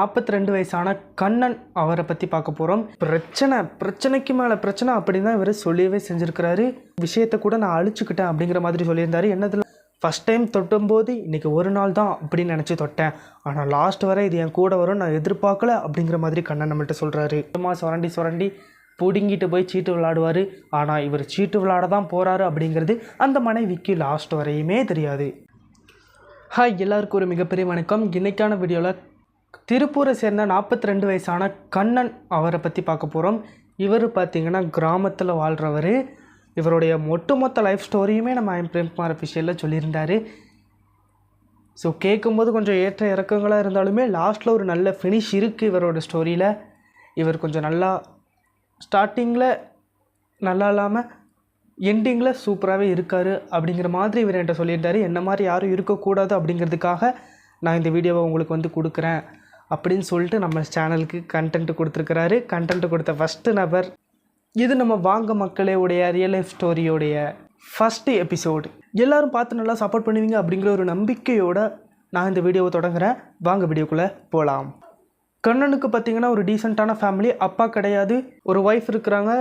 42 வயசான கண்ணன் அவரை பற்றி பார்க்க போகிறோம். பிரச்சனைக்கு மேலே பிரச்சனை அப்படின்னு தான் இவர் சொல்லவே செஞ்சுருக்கிறாரு. விஷயத்தை கூட நான் அழிச்சுக்கிட்டேன் அப்படிங்கிற மாதிரி சொல்லியிருந்தாரு. என்னதில் ஃபஸ்ட் டைம் தொட்டும்போது இன்றைக்கி ஒரு நாள் தான் அப்படின்னு நினச்சி தொட்டேன், ஆனால் லாஸ்ட் வரை இது என் கூட வரும் நான் எதிர்பார்க்கல அப்படிங்கிற மாதிரி கண்ணன் நம்மள்கிட்ட சொல்கிறாரு. சும்மா சுரண்டி பிடுங்கிட்டு போய் சீட்டு விளையாடுவார். ஆனால் இவர் சீட்டு விளையாட தான் போகிறாரு அப்படிங்கிறது அந்த மனைவிக்கு லாஸ்ட் வரையுமே தெரியாது. ஹாய், எல்லாருக்கும் ஒரு மிகப்பெரிய வணக்கம். இன்றைக்கான வீடியோவில் திருப்பூரை சேர்ந்த 42 வயசான கண்ணன் அவரை பற்றி பார்க்க போகிறோம். இவர் பார்த்திங்கன்னா கிராமத்தில் வாழ்கிறவர். இவருடைய ஒட்டுமொத்த லைஃப் ஸ்டோரியுமே நம்ம பிரேம்குமார் அஃபிஷியலில் சொல்லியிருந்தார். ஸோ கேட்கும்போது கொஞ்சம் ஏற்ற இறக்கங்களாக இருந்தாலுமே லாஸ்ட்டில் ஒரு நல்ல ஃபினிஷ் இருக்குது இவரோட ஸ்டோரியில். இவர் கொஞ்சம் நல்லா ஸ்டார்டிங்கில் நல்லா இல்லாமல் எண்டிங்கில் சூப்பராகவே இருக்கார் அப்படிங்கிற மாதிரி இவர் என்கிட்ட சொல்லியிருந்தார். என்ன மாதிரி யாரும் இருக்கக்கூடாது அப்படிங்கிறதுக்காக நான் இந்த வீடியோவை உங்களுக்கு வந்து கொடுக்குறேன் அப்படின்னு சொல்லிட்டு நம்ம சேனலுக்கு கண்டென்ட் கொடுத்துருக்கிறாரு. கண்டென்ட் கொடுத்த ஃபஸ்ட்டு நபர் இது. நம்ம வாங்க மக்களே உடைய ரியல் லைஃப் ஸ்டோரியோடைய ஃபஸ்ட்டு எபிசோடு. எல்லோரும் பார்த்து நல்லா சப்போர்ட் பண்ணுவீங்க அப்படிங்கிற ஒரு நம்பிக்கையோடு நான் இந்த வீடியோவை தொடங்குறேன். வாங்க வீடியோக்குள்ளே போகலாம். கண்ணனுக்கு பார்த்திங்கன்னா ஒரு டீசெண்டான ஃபேமிலி. அப்பா கிடையாது, ஒரு ஒய்ஃப் இருக்கிறாங்க,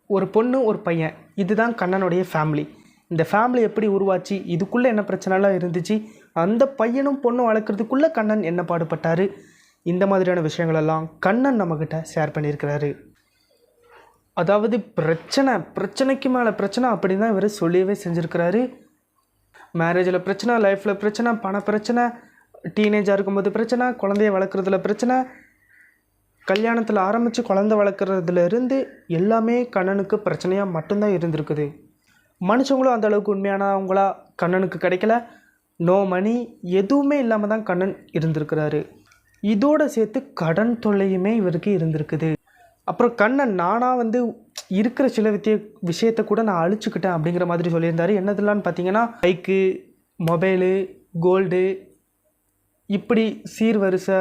ஒரு பொண்ணு ஒரு பையன். இதுதான் கண்ணனுடைய ஃபேமிலி. இந்த ஃபேமிலி எப்படி உருவாச்சு, இதுக்குள்ளே என்ன பிரச்சனைலாம் இருந்துச்சு, அந்த பையனும் பொண்ணும் வளர்க்குறதுக்குள்ளே கண்ணன் என்ன பாடுபட்டார், இந்த மாதிரியான விஷயங்களெல்லாம் கண்ணன் நம்மக்கிட்ட ஷேர் பண்ணியிருக்கிறாரு. அதாவது பிரச்சனைக்கு மேலே பிரச்சனை அப்படின்னு தான் இவர் சொல்லவே செஞ்சுருக்கிறாரு. மேரேஜில் பிரச்சனை, லைஃப்பில் பிரச்சனை, பண பிரச்சனை, டீனேஜாக இருக்கும்போது பிரச்சனை, குழந்தைய வளர்க்குறதுல பிரச்சனை, கல்யாணத்தில் ஆரம்பித்து குழந்தை வளர்க்குறதுலேருந்து எல்லாமே கண்ணனுக்கு பிரச்சனையாக மட்டும்தான் இருந்திருக்குது. மனுஷங்களும் அந்தளவுக்கு உண்மையானவங்களா கண்ணனுக்கு கிடைக்கல. நோ மணி, எதுவுமே இல்லாமல் தான் கண்ணன் இருந்திருக்கிறாரு. இதோடு சேர்த்து கடன் தொல்லையுமே இவருக்கு இருந்திருக்குது. அப்புறம் கண்ணன் நானாக வந்து இருக்கிற சில விஷயத்தை கூட நான் அழிச்சுக்கிட்டேன் அப்படிங்கிற மாதிரி சொல்லியிருந்தார். என்னதுலான்னு பார்த்தீங்கன்னா பைக்கு, மொபைலு, கோல்டு, இப்படி சீர்வரிசை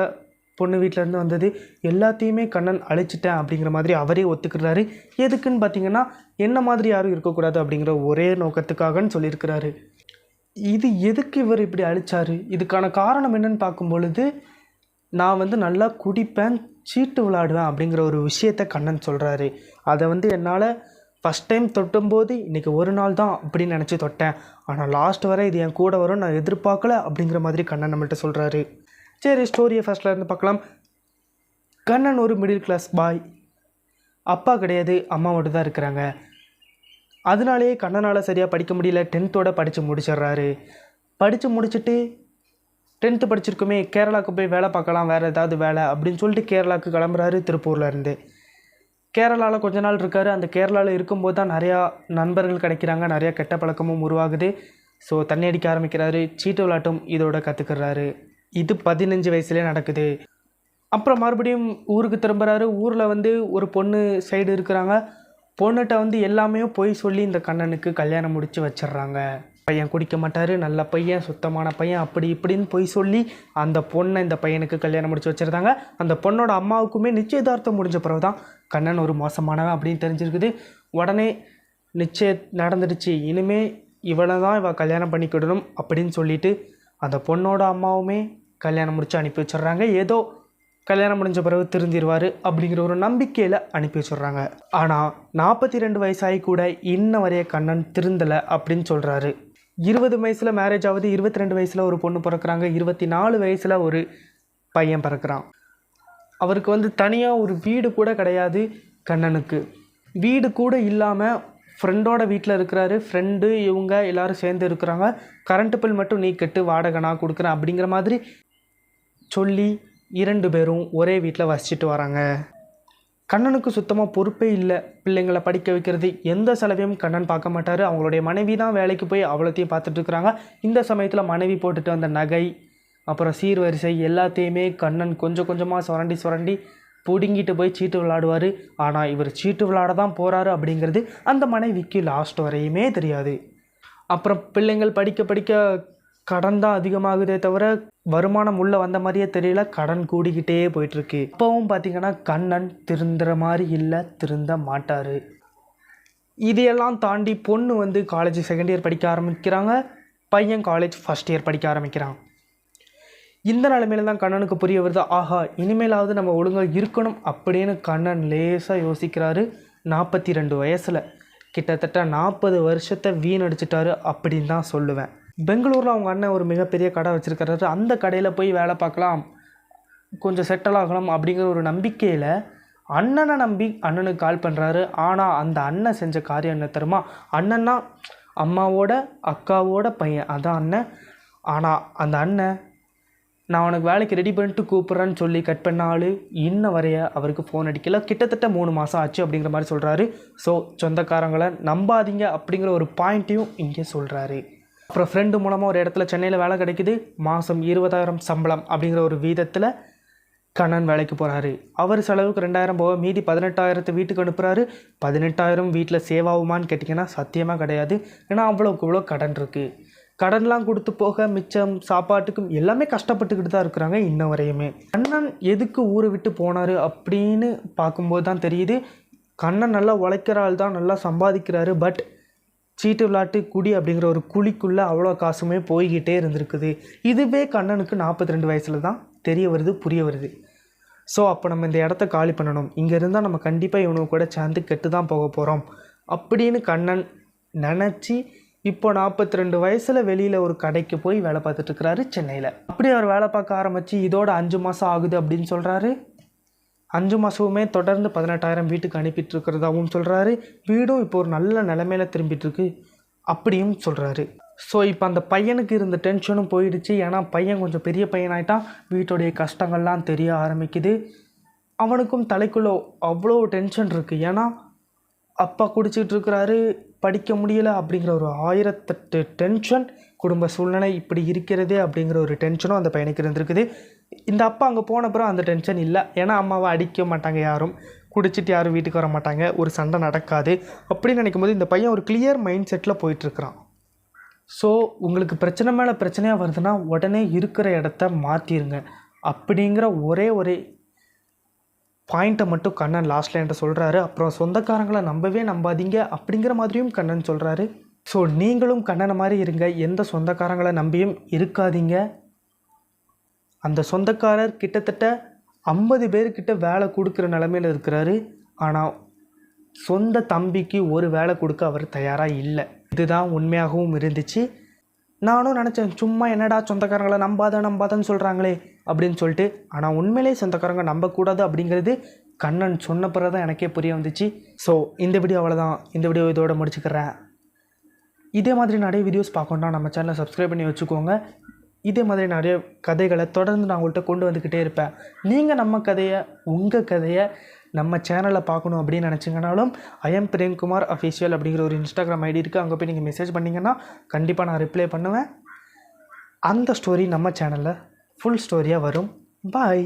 பொண்ணு வீட்டிலேருந்து வந்தது எல்லாத்தையுமே கண்ணன் அழிச்சிட்டேன் அப்படிங்கிற மாதிரி அவரே ஒத்துக்கிறாரு. எதுக்குன்னு பார்த்தீங்கன்னா என்ன மாதிரி யாரும் இருக்கக்கூடாது அப்படிங்கிற ஒரே நோக்கத்துக்காகன்னு சொல்லியிருக்கிறாரு. இது எதுக்கு இவர் இப்படி அழிச்சார், இதுக்கான காரணம் என்னன்னு பார்க்கும் பொழுது நான் வந்து நல்லா குடிப்பேன், சீட்டு விளையாடுவேன் அப்படிங்கிற ஒரு விஷயத்த கண்ணன் சொல்கிறாரு. அதை வந்து என்னால் ஃபஸ்ட் டைம் தொட்டும்போது இன்றைக்கி ஒரு நாள் தான் அப்படின்னு நினச்சி தொட்டேன், ஆனால் லாஸ்ட் வரை இது என் கூட வரும் நான் எதிர்பார்க்கல அப்படிங்கிற மாதிரி கண்ணன் நம்மள்கிட்ட சொல்கிறாரு. சரி, ஸ்டோரியை ஃபஸ்ட்டில் இருந்து பார்க்கலாம். கண்ணன் ஒரு மிடில் கிளாஸ் பாய். அப்பா கிடையாது, அம்மா மட்டும் தான் இருக்கிறாங்க. அதனாலேயே கண்ணனால் சரியாக படிக்க முடியல. 10th படித்து முடிச்சிடுறாரு. படித்து முடிச்சுட்டு 10th படிச்சிருக்குமே, கேரளாவுக்கு போய் வேலை பார்க்கலாம், வேறு ஏதாவது வேலை அப்படின்னு சொல்லிட்டு கேரளாவுக்கு கிளம்புறாரு. திருப்பூர்லேருந்து கேரளாவில் கொஞ்ச நாள் இருக்கார். அந்த கேரளாவில் இருக்கும்போது தான் நிறையா நண்பர்கள் கிடைக்கிறாங்க, நிறையா கெட்ட பழக்கமும் உருவாகுது. ஸோ தண்ணி அடிக்க ஆரம்பிக்கிறாரு, சீட்டு விளையாட்டும் இதோட கற்றுக்கிறாரு. இது 15 வயசுலேயே நடக்குது. அப்புறம் மறுபடியும் ஊருக்கு திரும்புகிறாரு. ஊரில் வந்து ஒரு பொண்ணு சைடு இருக்கிறாங்க. பொண்ணுகிட்ட வந்து எல்லாமே போய் சொல்லி இந்த கண்ணனுக்கு கல்யாணம் முடித்து வச்சிட்றாங்க. பையன் குடிக்க மாட்டார், நல்ல பையன், சுத்தமான பையன், அப்படி இப்படின்னு போய் சொல்லி அந்த பொண்ணை இந்த பையனுக்கு கல்யாணம் முடித்து வச்சுருந்தாங்க. அந்த பொண்ணோட அம்மாவுக்குமே நிச்சயதார்த்தம் முடிஞ்ச பிறகு தான் கண்ணன் ஒரு மோசமானவன் அப்படின்னு தெரிஞ்சிருக்குது. உடனே நிச்சயம் நடந்துடுச்சு, இனிமே இவளை தான் இவள் கல்யாணம் பண்ணிக்கிடணும் அப்படின்னு சொல்லிட்டு அந்த பொண்ணோட அம்மாவுமே கல்யாணம் முடித்து அனுப்பி வச்சிடுறாங்க. ஏதோ கல்யாணம் முடிஞ்ச பிறகு திருந்திடுவார் அப்படிங்கிற ஒரு நம்பிக்கையில் அனுப்பி வச்சிடுறாங்க. ஆனால் 42 வயசாகி கூட இன்ன வரைய கண்ணன் திருந்தலை அப்படின்னு சொல்கிறாரு. 20 வயசில் மேரேஜ் ஆகுது, 22 வயசில் ஒரு பொண்ணு பிறக்கிறாங்க, 24 வயசில் ஒரு பையன் பிறக்கிறான். அவருக்கு வந்து தனியாக ஒரு வீடு கூட கிடையாது. கண்ணனுக்கு வீடு கூட இல்லாமல் ஃப்ரெண்டோட வீட்டில் இருக்கிறாரு. ஃப்ரெண்டு இவங்க எல்லோரும் சேர்ந்து இருக்கிறாங்க. கரண்ட்டு பில் மட்டும் நீ கட்டு, வாடகை நான் கொடுக்குறேன் அப்படிங்கிற மாதிரி சொல்லி 2 பேரும் ஒரே வீட்டில் வசிச்சுட்டு வராங்க. கண்ணனுக்கு சுத்தமாக பொறுப்பே இல்லை. பிள்ளைங்களை படிக்க வைக்கிறது எந்த செலவையும் கண்ணன் பார்க்க மாட்டார். அவங்களுடைய மனைவி தான் வேலைக்கு போய் அவ்வளோத்தையும் பார்த்துட்டு இருக்கிறாங்க. இந்த சமயத்தில் மனைவி போட்டுட்டு வந்த நகை, அப்புறம் சீர்வரிசை எல்லாத்தையுமே கண்ணன் கொஞ்சம் கொஞ்சமாக சுரண்டி பிடுங்கிட்டு போய் சீட்டு விளையாடுவார். ஆனால் இவர் சீட்டு விளையாட தான் போகிறாரு அப்படிங்கிறது அந்த மனைவிக்கு லாஸ்ட் வரையுமே தெரியாது. அப்புறம் பிள்ளைங்கள் படிக்க கடன் தான் அதிகமாகுதே தவிர வருமானம் உள்ளே வந்த மாதிரியே தெரியல. கடன் கூடிக்கிட்டே போயிட்டுருக்கு. அப்பவும் பார்த்திங்கன்னா கண்ணன் திருந்துற மாதிரி இல்லை, திருந்த மாட்டார். இதையெல்லாம் தாண்டி பொண்ணு வந்து காலேஜ் 2nd இயர் படிக்க ஆரம்பிக்கிறாங்க, பையன் காலேஜ் 1st இயர் படிக்க ஆரம்பிக்கிறான். இந்த நிலைமையில தான் கண்ணனுக்கு புரிய வருது, ஆஹா இனிமேலாவது நம்ம ஒழுங்காக இருக்கணும் அப்படின்னு கண்ணன் லேசாக யோசிக்கிறாரு. 42 வயசில் கிட்டத்தட்ட 40 வருஷத்தை வீணடிச்சிட்டாரு அப்படின்னு தான் சொல்லுவேன். பெங்களூரில் அவங்க அண்ணன் ஒரு மிகப்பெரிய கடை வச்சுருக்கிறாரு. அந்த கடையில் போய் வேலை பார்க்கலாம், கொஞ்சம் செட்டில் ஆகலாம் அப்படிங்கிற ஒரு நம்பிக்கையில் அண்ணனை நம்பி அண்ணனுக்கு கால் பண்ணுறாரு. ஆனால் அந்த அண்ணன் செஞ்ச காரியம் என்ன தெரியுமா? அண்ணன்னா அம்மாவோட அக்காவோட பையன், அதான் அண்ணன். ஆனால் அந்த அண்ணன் நான் உனக்கு வேலைக்கு ரெடி பண்ணிட்டு கூப்பிட்றேன்னு சொல்லி கட் பண்ண ஆள் இன்ன வரைய அவருக்கு ஃபோன் அடிக்கல. கிட்டத்தட்ட 3 மாதம் ஆச்சு அப்படிங்கிற மாதிரி சொல்கிறாரு. ஸோ சொந்தக்காரங்களை நம்பாதீங்க அப்படிங்கிற ஒரு பாயிண்ட்டையும் இங்கே சொல்கிறாரு. அப்புறம் ஃப்ரெண்டு மூலமாக ஒரு இடத்துல சென்னையில் வேலை கிடைக்குது. மாதம் 20,000 சம்பளம் அப்படிங்கிற ஒரு வீதத்தில் கண்ணன் வேலைக்கு போகிறாரு. அவர் செலவுக்கு 2,000 போக மீதி 18,000 வீட்டுக்கு அனுப்புகிறாரு. 18,000 வீட்டில் சேவ் ஆகுமான்னு கேட்டிங்கன்னா சத்தியமாக கிடையாது. ஏன்னா அவ்வளோக்கு இவ்வளோ கடன் இருக்குது. கடன்லாம் கொடுத்து போக மிச்சம் சாப்பாட்டுக்கும் எல்லாமே கஷ்டப்பட்டுக்கிட்டு தான் இருக்கிறாங்க இன்ன வரையுமே. கண்ணன் எதுக்கு ஊரை விட்டு போனார் அப்படின்னு பார்க்கும்போது தான் தெரியுது, கண்ணன் நல்லா உழைக்கிற ஆள் தான், நல்லா சம்பாதிக்கிறாரு. பட் சீட்டு விளாட்டு குடி அப்படிங்கிற ஒரு குழிக்குள்ளே அவ்வளோ காசுமே போய்கிட்டே இருந்திருக்குது. இதுவே கண்ணனுக்கு 42 வயசில் தான் தெரிய வருது, புரிய வருது. ஸோ அப்போ நம்ம இந்த இடத்த காலி பண்ணணும், இங்கே இருந்தால் நம்ம கண்டிப்பாக இவனுக்கு கூட சேர்ந்து கெட்டு தான் போக போகிறோம் அப்படின்னு கண்ணன் நினச்சி இப்போ 42 வயசில் வெளியில் ஒரு கடைக்கு போய் வேலை பார்த்துட்ருக்கிறாரு சென்னையில். அப்படி அவர் வேலை பார்க்க ஆரம்பித்து இதோட 5 மாதம் ஆகுது அப்படின்னு சொல்கிறாரு. 5 மாதமுமே தொடர்ந்து 18,000 வீட்டுக்கு அனுப்பிட்டு இருக்கிறதாகவும் சொல்கிறாரு. வீடும் இப்போ ஒரு நல்ல நிலைமையில திரும்பிட்டுருக்கு அப்படியும் சொல்கிறாரு. ஸோ இப்போ அந்த பையனுக்கு இருந்த டென்ஷனும் போயிடுச்சு. ஏன்னா பையன் கொஞ்சம் பெரிய பையனாயிட்டான், வீட்டுடைய கஷ்டங்கள்லாம் தெரிய ஆரம்பிக்குது. அவனுக்கும் தலைக்குள்ளே அவ்வளோ டென்ஷன் இருக்குது. ஏன்னா அப்பா குடிச்சிட்டு இருக்கிறாரு, படிக்க முடியலை அப்படிங்கிற ஒரு 1008 டென்ஷன், குடும்ப சூழ்நிலை இப்படி இருக்கிறதே அப்படிங்கிற ஒரு டென்ஷனும் அந்த பையனுக்கு இருந்திருக்குது. இந்த அப்பா அங்கே போனப்புறம் அந்த டென்ஷன் இல்லை. ஏன்னா அம்மாவை அடிக்க மாட்டாங்க யாரும், குடிச்சிட்டு யாரும் வீட்டுக்கு வர மாட்டாங்க, ஒரு சண்டை நடக்காது அப்படின்னு நினைக்கும் போது இந்த பையன் ஒரு கிளியர் மைண்ட் செட்டில் போயிட்டுருக்கிறான். ஸோ உங்களுக்கு பிரச்சனை மேலே பிரச்சனையாக வருதுன்னா உடனே இருக்கிற இடத்த மாற்றிடுங்க அப்படிங்கிற ஒரே பாயிண்ட்டை மட்டும் கண்ணன் லாஸ்ட்டில் என்கிட்ட சொல்கிறாரு. அப்புறம் சொந்தக்காரங்களை நம்பவே நம்பாதீங்க அப்படிங்கிற மாதிரியும் கண்ணன் சொல்கிறாரு. ஸோ நீங்களும் கண்ணனை மாதிரி இருங்க, எந்த சொந்தக்காரங்களை நம்பியும் இருக்காதீங்க. அந்த சொந்தக்காரர் கிட்டத்தட்ட 50 பேர்கிட்ட வேலை கொடுக்குற நிலமையில் இருக்கிறாரு. ஆனால் சொந்த தம்பிக்கு ஒரு வேலை கொடுக்க அவர் தயாராக இல்லை. இதுதான் உண்மையாகவும் இருந்துச்சு. நானும் நினச்சேன், சும்மா என்னடா சொந்தக்காரங்களை நம்பாதன்னு சொல்கிறாங்களே அப்படின்னு சொல்லிட்டு. ஆனால் உண்மையிலே சொந்தக்காரங்க நம்பக்கூடாது அப்படிங்கிறது கண்ணன் சொன்ன பிறகு தான் எனக்கே புரிய வந்துச்சு. ஸோ இந்த வீடியோ அவ்வளோதான். இந்த வீடியோ இதோட முடிச்சுக்கிறேன். இதே மாதிரி நிறைய வீடியோஸ் பார்க்கணுன்னா நம்ம சேனலை சப்ஸ்கிரைப் பண்ணி வச்சுக்கோங்க. இதே மாதிரி நிறைய கதைகளை தொடர்ந்து நான் உங்கள்கிட்ட கொண்டு வந்துக்கிட்டே இருப்பேன். நீங்கள் நம்ம கதையை, உங்கள் கதையை நம்ம சேனலில் பார்க்கணும் அப்படின்னு நினச்சிங்கனாலும் ஐஎம் பிரேம்குமார் அஃபீஷியல் அப்படிங்கிற ஒரு இன்ஸ்டாகிராம் ஐடி இருக்குது. அங்கே போய் நீங்கள் மெசேஜ் பண்ணிங்கன்னா கண்டிப்பாக நான் ரிப்ளை பண்ணுவேன். அந்த ஸ்டோரி நம்ம சேனலில் ஃபுல் ஸ்டோரியாக வரும். பாய்.